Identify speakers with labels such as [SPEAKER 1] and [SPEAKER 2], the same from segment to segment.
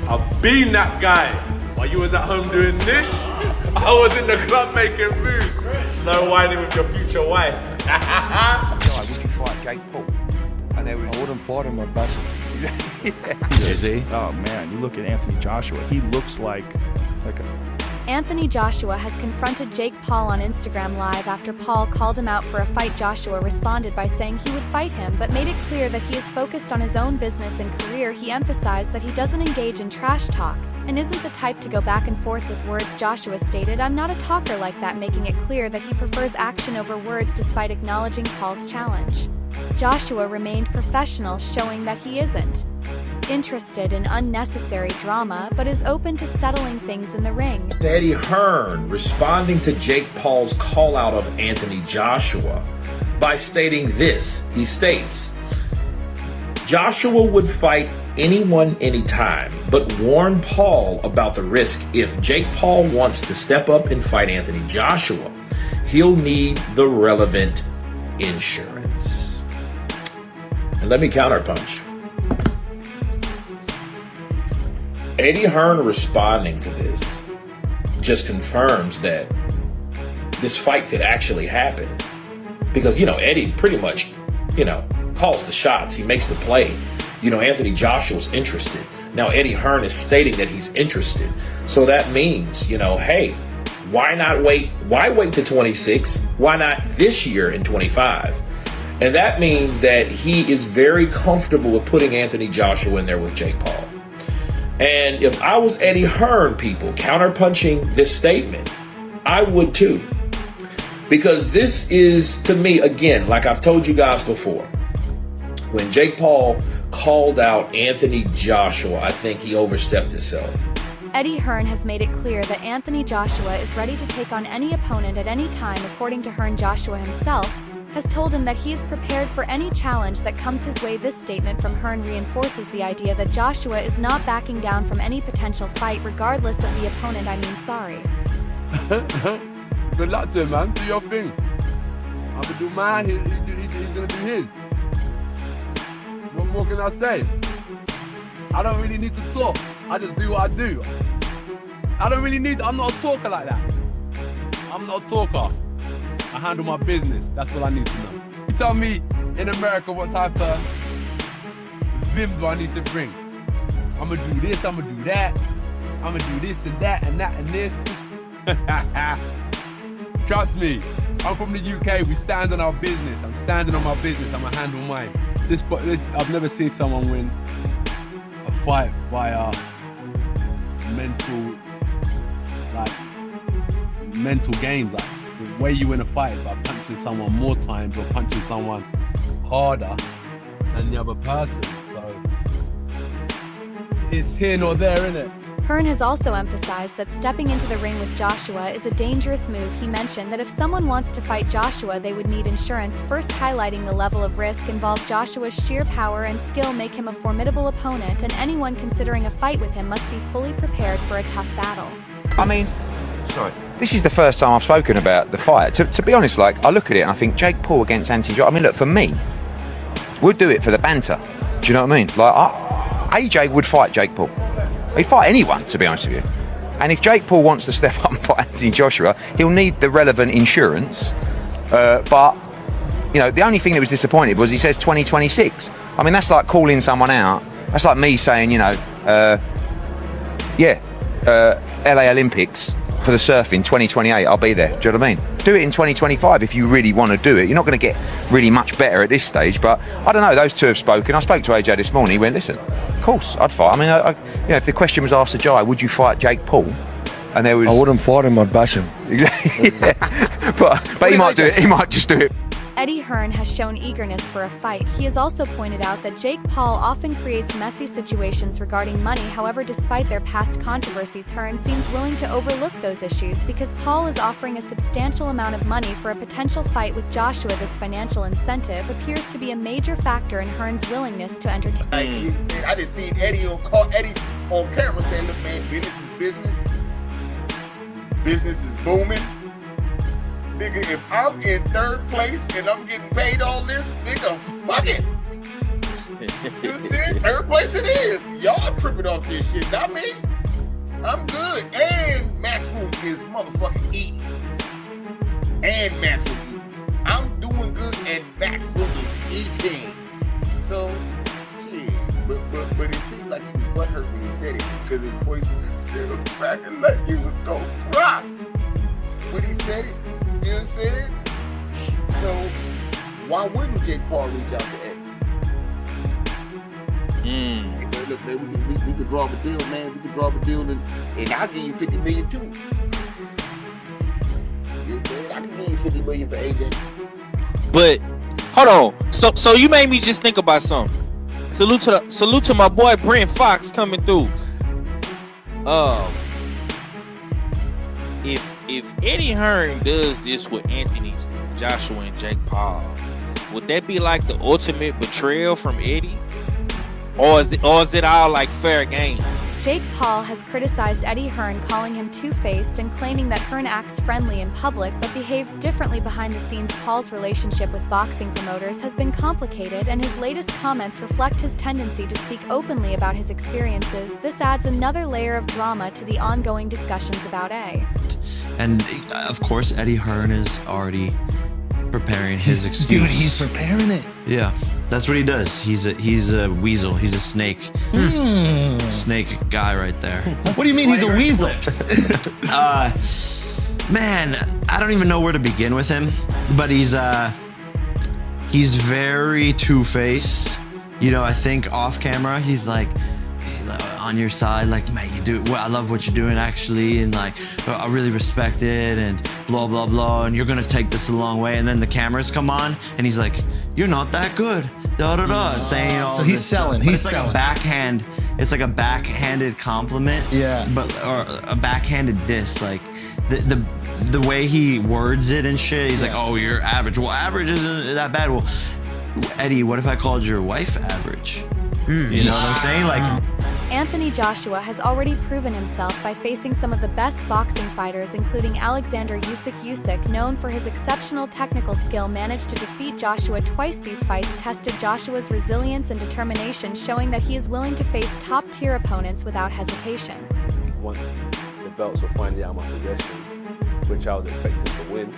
[SPEAKER 1] I've been that guy. While you was at home doing this, I was in the club making moves. Snow whining with your future wife.
[SPEAKER 2] Would you fight Jake Paul? And there was...
[SPEAKER 3] I wouldn't fight him, I'd bash him.
[SPEAKER 2] Is he?
[SPEAKER 4] Oh man, you look at Anthony Joshua, he looks like a...
[SPEAKER 5] Anthony Joshua has confronted Jake Paul on Instagram Live after Paul called him out for a fight. Joshua responded by saying he would fight him, but made it clear that he is focused on his own business and career. He emphasized that he doesn't engage in trash talk and isn't the type to go back and forth with words. Joshua stated, "I'm not a talker like that," making it clear that he prefers action over words despite acknowledging Paul's challenge. Joshua remained professional, showing that he isn't interested in unnecessary drama, but is open to settling things in the ring.
[SPEAKER 6] Eddie Hearn responding to Jake Paul's call out of Anthony Joshua by stating this. He states, Joshua would fight anyone anytime, but warn Paul about the risk. If Jake Paul wants to step up and fight Anthony Joshua, he'll need the relevant insurance. And let me counterpunch. Eddie Hearn responding to this just confirms that this fight could actually happen. Because, Eddie pretty much, calls the shots. He makes the play. Anthony Joshua's interested. Now Eddie Hearn is stating that he's interested. So that means, hey, why not wait? Why wait to 26? Why not this year in 25? And that means that he is very comfortable with putting Anthony Joshua in there with Jake Paul. And if I was Eddie Hearn, people, counterpunching this statement, I would too. Because this is, to me, again, like I've told you guys before, when Jake Paul called out Anthony Joshua, I think he overstepped himself.
[SPEAKER 5] Eddie Hearn has made it clear that Anthony Joshua is ready to take on any opponent at any time. According to Hearn, Joshua himself has told him that he is prepared for any challenge that comes his way. This statement from Hearn reinforces the idea that Joshua is not backing down from any potential fight regardless of the opponent. Sorry.
[SPEAKER 3] Good luck to him, man. Do your thing. I'm gonna do mine, he's gonna do his. What more can I say? I don't really need to talk. I just do what I do. I'm not a talker like that. I'm not a talker. I handle my business. That's all I need to know. You tell me in America what type of vim do I need to bring. I'm gonna do this, I'm gonna do that. I'm gonna do this and that and that and this. Trust me, I'm from the UK. We stand on our business. I'm standing on my business. I'm gonna handle mine. This I've never seen someone win a fight via mental games. Like the way you win a fight by punching someone more times or punching someone harder than the other person. So it's here nor there, innit?
[SPEAKER 5] Hearn has also emphasized that stepping into the ring with Joshua is a dangerous move. He mentioned that if someone wants to fight Joshua, they would need insurance, first highlighting the level of risk involved. Joshua's sheer power and skill make him a formidable opponent, and anyone considering a fight with him must be fully prepared for a tough battle.
[SPEAKER 2] This is the first time I've spoken about the fight. To be honest, I look at it and I think Jake Paul against Anthony Joshua. Look, for me, we'd do it for the banter. Do you know what I mean? AJ would fight Jake Paul. He'd fight anyone, to be honest with you. And if Jake Paul wants to step up and fight Anthony Joshua, he'll need the relevant insurance. But, the only thing that was disappointed was he says 2026. That's like calling someone out. That's like me saying, LA Olympics for the surfing 2028, I'll be there. Do you know what I mean? Do it in 2025 if you really want to do it. You're not going to get really much better at this stage, but I don't know, those two have spoken. I spoke to AJ this morning. He went, listen, of course I'd fight. If the question was asked to Jai, would you fight Jake Paul? And there was...
[SPEAKER 3] I wouldn't fight him, I'd bash him.
[SPEAKER 2] Yeah. But he might do it. He might just do it.
[SPEAKER 5] Eddie Hearn has shown eagerness for a fight. He has also pointed out that Jake Paul often creates messy situations regarding money. However, despite their past controversies, Hearn seems willing to overlook those issues because Paul is offering a substantial amount of money for a potential fight with Joshua. This financial incentive appears to be a major factor in Hearn's willingness to entertain.
[SPEAKER 7] I just seen Eddie on camera saying, look, man, business is business. Business is booming. Nigga, if I'm in third place and I'm getting paid all this, nigga, fuck it. Third place it is. y'all tripping off this shit, not me. I'm good. And Matchroom is motherfucking eating. And Matchroom eating. I'm doing good and Matchroom is eating. So, shit. But it seemed like he was butthurt when he said it because his voice was still cracking like he was gonna cry when he said it. You know what I'm saying? So, why wouldn't Jake Paul reach out to Eddie? Hey, man, look, man, we could draw up a deal, man. We could draw up a deal, and I'll give you $50 million too. You know what I'm saying? I can give you $50 million for AJ.
[SPEAKER 8] But hold on, so you made me just think about something. Salute to my boy Brent Fox coming through. If Eddie Hearn does this with Anthony Joshua and Jake Paul, would that be like the ultimate betrayal from Eddie? Or is it all like fair game?
[SPEAKER 5] Jake Paul has criticized Eddie Hearn, calling him two-faced and claiming that Hearn acts friendly in public but behaves differently behind the scenes. Paul's relationship with boxing promoters has been complicated, and his latest comments reflect his tendency to speak openly about his experiences. This adds another layer of drama to the ongoing discussions about A.
[SPEAKER 9] And of course, Eddie Hearn is already preparing his excuse.
[SPEAKER 10] Dude, he's preparing it.
[SPEAKER 9] Yeah, that's what he does. He's a weasel. He's a snake. Snake guy right there.
[SPEAKER 10] What do you mean he's a weasel?
[SPEAKER 9] Man, I don't even know where to begin with him, but he's very two-faced. You know, I think off camera he's like on your side, like, man, you do well, I love what you're doing actually, and like I really respect it, and blah blah blah, and you're gonna take this a long way. And then the cameras come on and he's like, you're not that good, da da da, saying all
[SPEAKER 10] so he's
[SPEAKER 9] this
[SPEAKER 10] selling.
[SPEAKER 9] stuff.
[SPEAKER 10] He's
[SPEAKER 9] Like
[SPEAKER 10] selling.
[SPEAKER 9] a backhand. It's like a backhanded compliment.
[SPEAKER 10] Yeah.
[SPEAKER 9] Or a backhanded diss. Like the way he words it and shit. He's like, oh, you're average. Well, average isn't that bad. Well, Eddie, what if I called your wife average? You know what I'm saying? Like,
[SPEAKER 5] Anthony Joshua has already proven himself by facing some of the best boxing fighters, including Alexander Usyk, known for his exceptional technical skill, managed to defeat Joshua twice. These fights tested Joshua's resilience and determination, showing that he is willing to face top-tier opponents without hesitation.
[SPEAKER 3] Once the belts were finally out of my possession, which I was expecting to win,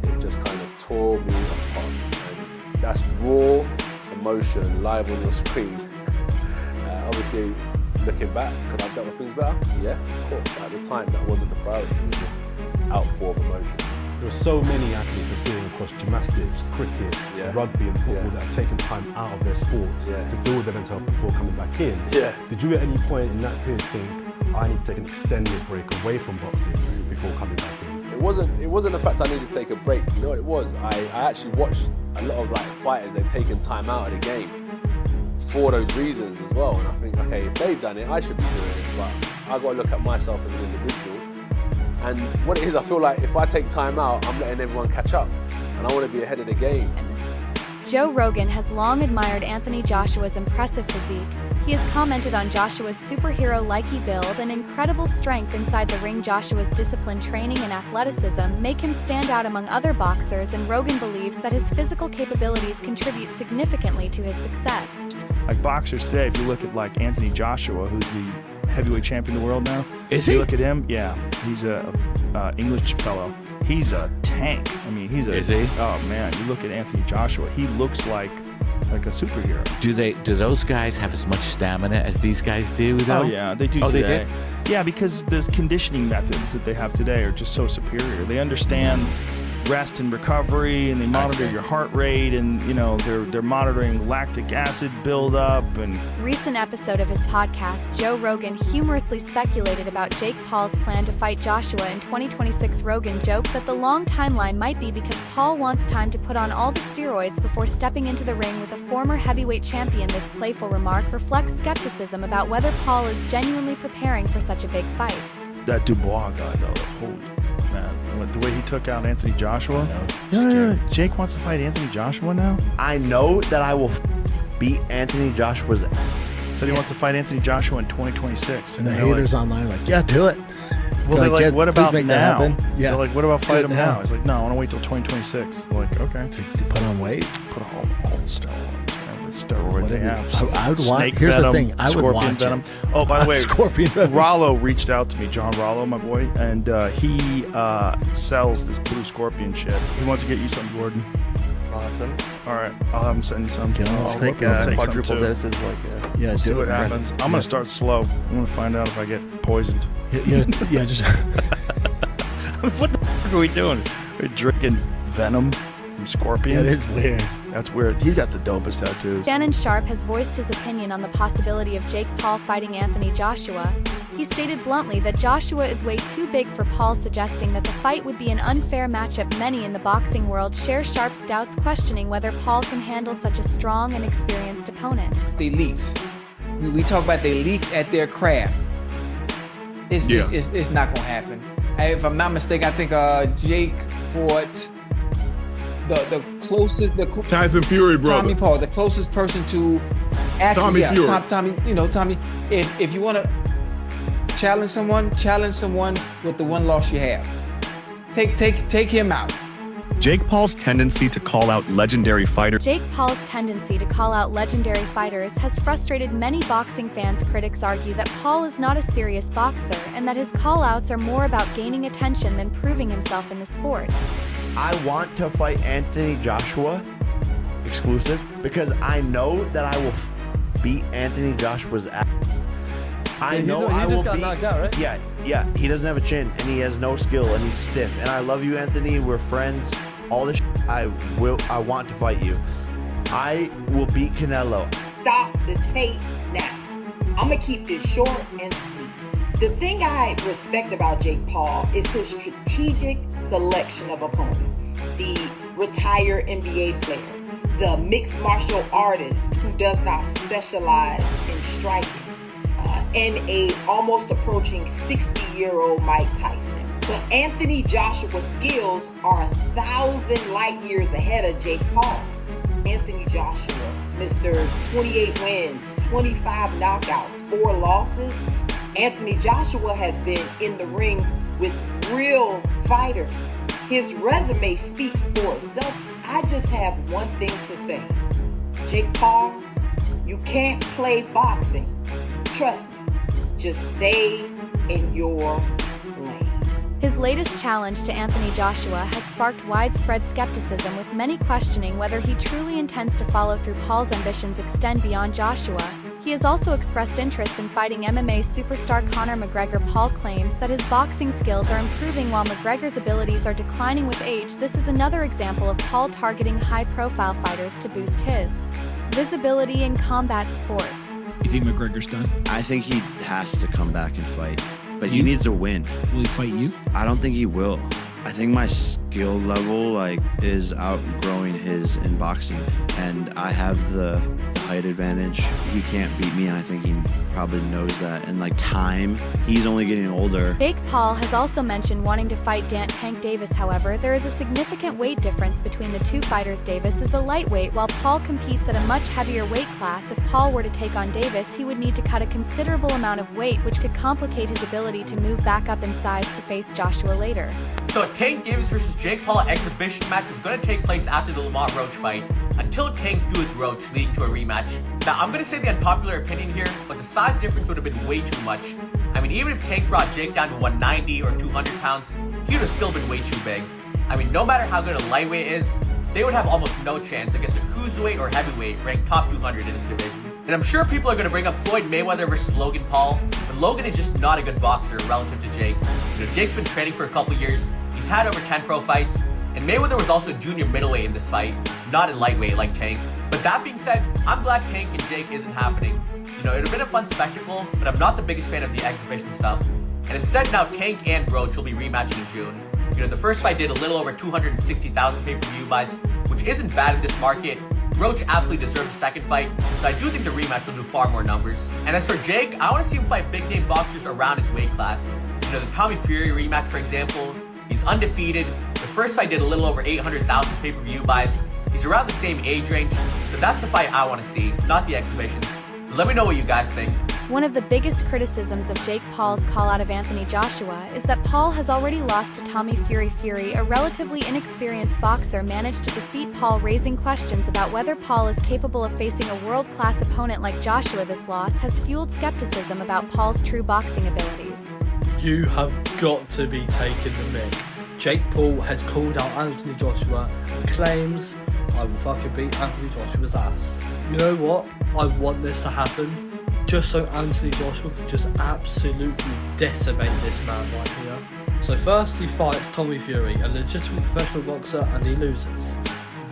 [SPEAKER 3] it just kind of tore me apart. And that's raw emotion live on your screen. Obviously, looking back, could I have dealt with things better? Yeah, of course. But at the time, that wasn't the priority. It was just outpour of emotion.
[SPEAKER 11] There are so many athletes we're seeing across gymnastics, cricket, rugby and football that have taken time out of their sport to build their mental health before coming back in. Did you at any point in that period think, I need to take an extended break away from boxing before coming back in?
[SPEAKER 3] It wasn't the fact I needed to take a break. You know what it was? I actually watched a lot of like fighters, they've taken time out of the game for those reasons as well. And I think, okay, if they've done it, I should be doing it. But I got to look at myself as an individual. And what it is, I feel like if I take time out, I'm letting everyone catch up. And I want to be ahead of the game.
[SPEAKER 5] Joe Rogan has long admired Anthony Joshua's impressive physique. He has commented on Joshua's superhero-like build and incredible strength inside the ring. Joshua's disciplined training and athleticism make him stand out among other boxers, and Rogan believes that his physical capabilities contribute significantly to his success.
[SPEAKER 4] Like boxers today, if you look at like Anthony Joshua, who's the heavyweight champion of the world now.
[SPEAKER 10] Is
[SPEAKER 4] you
[SPEAKER 10] he?
[SPEAKER 4] look at him, yeah, he's a English fellow. He's a tank. I mean, he's a.
[SPEAKER 10] Is he?
[SPEAKER 4] Oh man, you look at Anthony Joshua. He looks like a superhero.
[SPEAKER 10] Do those guys have as much stamina as these guys do, though?
[SPEAKER 4] Oh yeah, they do today. Yeah, because the conditioning methods that they have today are just so superior. They understand rest and recovery, and they monitor your heart rate, and you know they're monitoring lactic acid buildup. And
[SPEAKER 5] Recent episode of his podcast, Joe Rogan humorously speculated about Jake Paul's plan to fight Joshua in 2026. Rogan joked that the long timeline might be because Paul wants time to put on all the steroids before stepping into the ring with a former heavyweight champion. This playful remark reflects skepticism about whether Paul is genuinely preparing for such a big fight.
[SPEAKER 4] that Dubois guy, though, holy man, the way he took out Anthony Joshua. Yeah. Jake wants to fight Anthony Joshua now?
[SPEAKER 12] I know that I will beat Anthony Joshua's.
[SPEAKER 4] Said he wants to fight Anthony Joshua in 2026.
[SPEAKER 13] And the haters online are like, yeah, do it.
[SPEAKER 4] Well, they're like, what about now?
[SPEAKER 13] Yeah.
[SPEAKER 4] They're like, what about fight him now? He's like, no, I want to wait till 2026. They're like, okay.
[SPEAKER 13] To put on weight?
[SPEAKER 4] Put a whole star on. steroid they have.
[SPEAKER 13] I would want.
[SPEAKER 4] Snake
[SPEAKER 13] Here's
[SPEAKER 4] venom,
[SPEAKER 13] the thing. I would
[SPEAKER 4] scorpion
[SPEAKER 13] watch
[SPEAKER 4] venom.
[SPEAKER 13] it.
[SPEAKER 4] Oh, by the way,
[SPEAKER 13] Scorpion venom.
[SPEAKER 4] Rollo reached out to me, John Rollo, my boy, and he sells this blue scorpion shit. He wants to get you some, Gordon.
[SPEAKER 14] Awesome.
[SPEAKER 4] All right, I'll have him send you some.
[SPEAKER 13] Get on
[SPEAKER 4] I'll
[SPEAKER 13] this thing.
[SPEAKER 4] take some
[SPEAKER 14] Quadruple
[SPEAKER 4] too.
[SPEAKER 14] this is like
[SPEAKER 13] Yeah,
[SPEAKER 4] See
[SPEAKER 13] do
[SPEAKER 4] what
[SPEAKER 13] it.
[SPEAKER 4] happens. I'm gonna start slow. I'm gonna find out if I get poisoned.
[SPEAKER 13] Yeah, just.
[SPEAKER 4] What the fuck are we doing? We're drinking venom from scorpions.
[SPEAKER 13] That is weird.
[SPEAKER 4] That's weird. He's got the dopest tattoos.
[SPEAKER 5] Shannon Sharp has voiced his opinion on the possibility of Jake Paul fighting Anthony Joshua. He stated bluntly that Joshua is way too big for Paul, suggesting that the fight would be an unfair matchup. Many in the boxing world share Sharp's doubts, questioning whether Paul can handle such a strong and experienced opponent.
[SPEAKER 15] The elites. We talk about the elites at their craft. It's not going to happen. If I'm not mistaken, I think Jake fought the closest,
[SPEAKER 3] Tyson Fury, brother.
[SPEAKER 15] Tommy Paul, the closest person to actually,
[SPEAKER 3] Tommy Fury.
[SPEAKER 15] Tommy, if you want to challenge someone with the one loss you have. Take him out.
[SPEAKER 16] Jake Paul's tendency to call out legendary fighters.
[SPEAKER 5] Jake Paul's tendency to call out legendary fighters has frustrated many boxing fans. Critics argue that Paul is not a serious boxer and that his call-outs are more about gaining attention than proving himself in the sport.
[SPEAKER 12] I want to fight Anthony Joshua exclusive because I know that I will beat Anthony Joshua's ass. I know I will
[SPEAKER 14] just got knocked out, right?
[SPEAKER 12] Yeah. He doesn't have a chin and he has no skill and he's stiff. And I love you, Anthony. We're friends. All this I want to fight you. I will beat Canelo.
[SPEAKER 17] Stop the tape now. I'm gonna keep this short and sweet. The thing I respect about Jake Paul is his strategic selection of opponent. The retired NBA player, the mixed martial artist who does not specialize in striking, and a almost approaching 60-year-old Mike Tyson. But Anthony Joshua's skills are 1,000 light years ahead of Jake Paul's. Anthony Joshua, Mr. 28 wins, 25 knockouts, 4 losses. Anthony Joshua has been in the ring with real fighters. His resume speaks for itself. I just have one thing to say. Jake Paul, you can't play boxing. Trust me. Just stay in your lane.
[SPEAKER 5] His latest challenge to Anthony Joshua has sparked widespread skepticism, with many questioning whether he truly intends to follow through. Paul's ambitions extend beyond Joshua. He has also expressed interest in fighting MMA superstar Conor McGregor. Paul claims that his boxing skills are improving while McGregor's abilities are declining with age. This is another example of Paul targeting high-profile fighters to boost his visibility in combat sports.
[SPEAKER 18] You think McGregor's done?
[SPEAKER 9] I think he has to come back and fight, but he needs to win.
[SPEAKER 18] Will he fight you?
[SPEAKER 9] I don't think he will. I think my skill level is outgrowing his in boxing, and I have the height advantage. He can't beat me, and I think he probably knows that. And time, he's only getting older.
[SPEAKER 5] Jake Paul has also mentioned wanting to fight Tank Davis. However, there is a significant weight difference between the two fighters. Davis is a lightweight, while Paul competes at a much heavier weight class. If Paul were to take on Davis, he would need to cut a considerable amount of weight, which could complicate his ability to move back up in size to face Joshua later.
[SPEAKER 19] So Tank Davis versus Jake Paul exhibition match is going to take place after the Lamont Roach fight, until Tank drew with Roach, leading to a rematch. Now, I'm going to say the unpopular opinion here, but the size difference would have been way too much. I mean, even if Tank brought Jake down to 190 or 200 pounds, he would have still been way too big. I mean, no matter how good a lightweight is, they would have almost no chance against a cruiserweight or heavyweight ranked top 200 in this division. And I'm sure people are going to bring up Floyd Mayweather versus Logan Paul, but Logan is just not a good boxer relative to Jake. Jake's been training for a couple years, he's had over 10 pro fights, and Mayweather was also a junior middleweight in this fight, not in lightweight like Tank. But that being said, I'm glad Tank and Jake isn't happening. It would have been a fun spectacle, but I'm not the biggest fan of the exhibition stuff. And instead now Tank and Roach will be rematching in June. The first fight did a little over 260,000 pay-per-view buys, which isn't bad in this market. Roach absolutely deserves a second fight, so I do think the rematch will do far more numbers. And as for Jake, I want to see him fight big-name boxers around his weight class. The Tommy Fury rematch, for example. He's undefeated. The first fight did a little over 800,000 pay-per-view buys. He's around the same age range, so that's the fight I want to see, not the exhibitions. Let me know what you guys think.
[SPEAKER 5] One of the biggest criticisms of Jake Paul's call out of Anthony Joshua is that Paul has already lost to Tommy Fury. Fury, a relatively inexperienced boxer, managed to defeat Paul, raising questions about whether Paul is capable of facing a world-class opponent like Joshua. This loss has fueled skepticism about Paul's true boxing abilities.
[SPEAKER 20] You have got to be taking the mick. Jake Paul has called out Anthony Joshua and claims, I will fucking beat Anthony Joshua's ass. You know what? I want this to happen just so Anthony Joshua can just absolutely decimate this man right here. So first he fights Tommy Fury, a legitimate professional boxer, and he loses.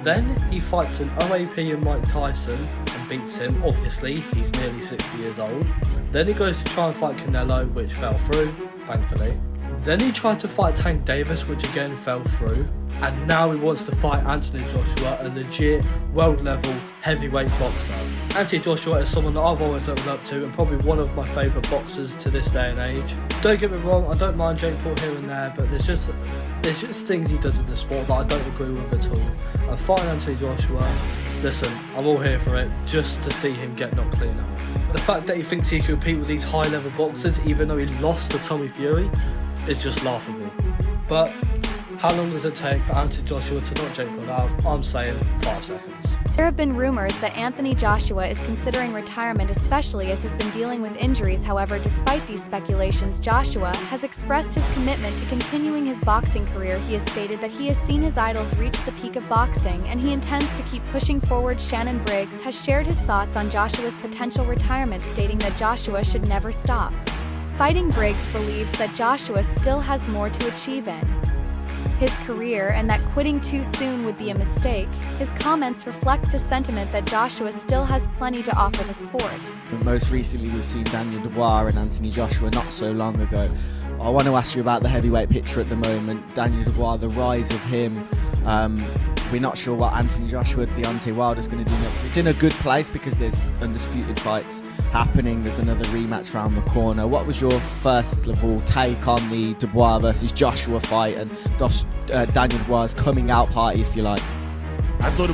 [SPEAKER 20] Then he fights an OAP in Mike Tyson and beats him. Obviously, he's nearly 60 years old. Then he goes to try and fight Canelo, which fell through, thankfully. Then he tried to fight Tank Davis, which again fell through. And now he wants to fight Anthony Joshua, a legit world-level heavyweight boxer. Anthony Joshua is someone that I've always looked up to and probably one of my favourite boxers to this day and age. Don't get me wrong, I don't mind Jake Paul here and there, but there's just things he does in the sport that I don't agree with at all. And fighting Anthony Joshua, listen, I'm all here for it, just to see him get knocked clean out. The fact that he thinks he can compete with these high-level boxers, even though he lost to Tommy Fury, is just laughable. But how long does it take for Anthony Joshua to knock Jake Paul out? I'm saying 5 seconds.
[SPEAKER 5] There have been rumors that Anthony Joshua is considering retirement, especially as he's been dealing with injuries. However, despite these speculations, Joshua has expressed his commitment to continuing his boxing career. He has stated that he has seen his idols reach the peak of boxing, and he intends to keep pushing forward. Shannon Briggs has shared his thoughts on Joshua's potential retirement, stating that Joshua should never stop fighting. Briggs believes that Joshua still has more to achieve in his career and that quitting too soon would be a mistake. His comments reflect the sentiment that Joshua still has plenty to offer the sport.
[SPEAKER 21] Most recently we've seen Daniel Dubois and Anthony Joshua not so long ago. I want to ask you about the heavyweight picture at the moment. Daniel Dubois, the rise of him. We're not sure what Anthony Joshua, Deontay Wilder's going to do next. It's in a good place because there's undisputed fights happening. There's another rematch around the corner. What was your first of all take on the Dubois versus Joshua fight and Daniel Dubois' coming out party, if you like?
[SPEAKER 22] I thought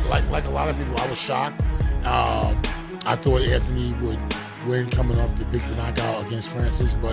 [SPEAKER 22] like a lot of people, I was shocked. I thought Anthony would win coming off the big knockout against Francis, but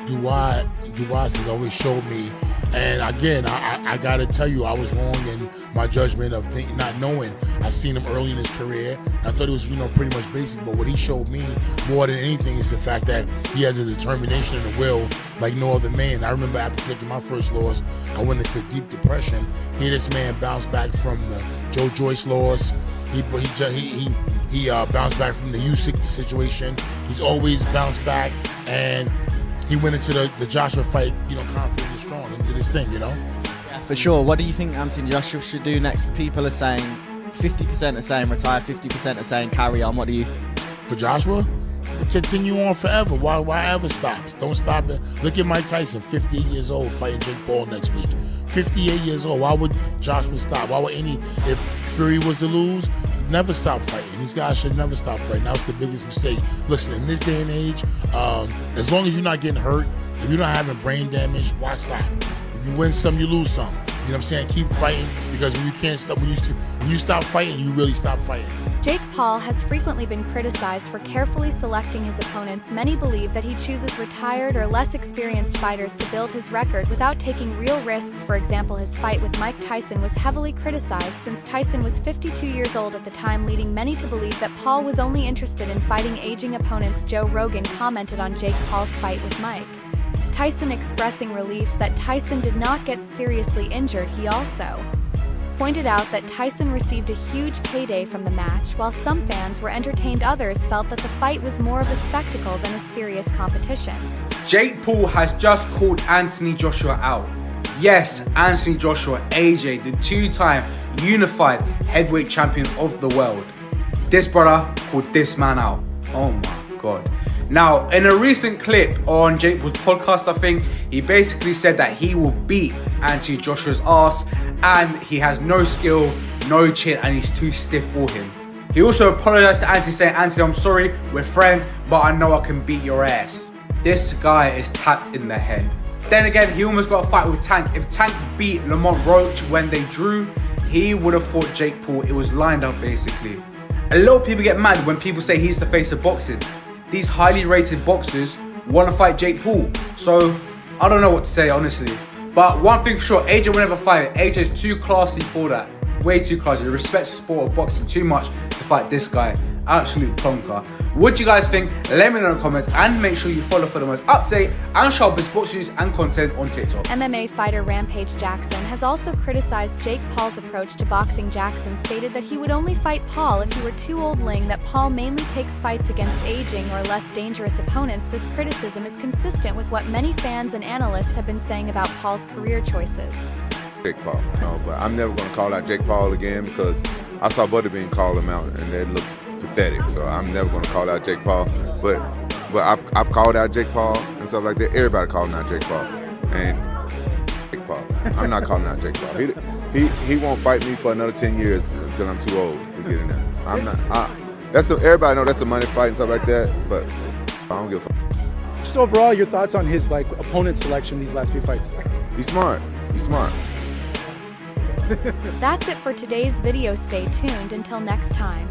[SPEAKER 22] Dubois has always showed me. And again, I gotta tell you, I was wrong in my judgment of not knowing. I seen him early in his career, and I thought it was, pretty much basic. But what he showed me more than anything is the fact that he has a determination and a will like no other man. I remember after taking my first loss, I went into deep depression. Here, this man bounced back from the Joe Joyce loss. He bounced back from the Usyk situation. He's always bounced back, and he went into the Joshua fight, confident and strong, and did his thing, Yeah,
[SPEAKER 21] for sure. What do you think Anthony Joshua should do next? People are saying 50% are saying retire, 50% are saying carry on. What do you?
[SPEAKER 22] For Joshua, continue on forever. Why ever stops? Don't stop it. Look at Mike Tyson, 58 years old, fighting Jake Paul next week. 58 years old. Why would Joshua stop? Why would if Fury was to lose? Never stop fighting. These guys should never stop fighting. That was the biggest mistake. Listen, in this day and age, as long as you're not getting hurt, if you're not having brain damage, why stop? If you win some, you lose some. You know what I'm saying? Keep fighting, because when you can't stop, when you stop fighting, you really stop fighting.
[SPEAKER 5] Jake Paul has frequently been criticized for carefully selecting his opponents. Many believe that he chooses retired or less experienced fighters to build his record without taking real risks. For example, his fight with Mike Tyson was heavily criticized since Tyson was 52 years old at the time, leading many to believe that Paul was only interested in fighting aging opponents. Joe Rogan commented on Jake Paul's fight with Mike Tyson, expressing relief that Tyson did not get seriously injured. He also pointed out that Tyson received a huge payday from the match. While some fans were entertained, others felt that the fight was more of a spectacle than a serious competition.
[SPEAKER 23] Jake Paul has just called Anthony Joshua out. Yes, Anthony Joshua, AJ, the two-time unified heavyweight champion of the world. This brother called this man out. Oh my God. Now, in a recent clip on Jake Paul's podcast, I think, he basically said that he will beat Anthony Joshua's ass, and he has no skill, no chin, and he's too stiff for him. He also apologized to Anthony, saying, Anthony, I'm sorry, we're friends, but I know I can beat your ass. This guy is tapped in the head. Then again, he almost got a fight with Tank. If Tank beat Lamont Roach when they drew, he would have fought Jake Paul. It was lined up, basically. A lot of people get mad when people say he's the face of boxing. These highly rated boxers want to fight Jake Paul. So, I don't know what to say, honestly. But one thing for sure, AJ will never fight. AJ's too classy for that. Way too classy. He respects the sport of boxing too much to fight this guy. Absolute plonker. What do you guys think? Let me know in the comments, and make sure you follow for the most up-to-date and sharpest sports news and content on TikTok.
[SPEAKER 5] MMA fighter Rampage Jackson has also criticized Jake Paul's approach to boxing. Jackson stated that he would only fight Paul if he were too old, laying that Paul mainly takes fights against aging or less dangerous opponents. This criticism is consistent with what many fans and analysts have been saying about Paul's career choices.
[SPEAKER 1] Jake Paul, no, but I'm never going to call out Jake Paul again because I saw Butterbean call him out and they look pathetic. So I'm never going to call out Jake Paul. But I've called out Jake Paul and stuff like that. Everybody calling out Jake Paul, and Jake Paul. I'm not calling out Jake Paul. He won't fight me for another 10 years until I'm too old to get in there. I'm not. Everybody know that's a money fight and stuff like that. But I don't give a fuck.
[SPEAKER 2] Just overall, your thoughts on his opponent selection these last few fights?
[SPEAKER 1] He's smart. He's smart.
[SPEAKER 5] That's it for today's video. Stay tuned until next time.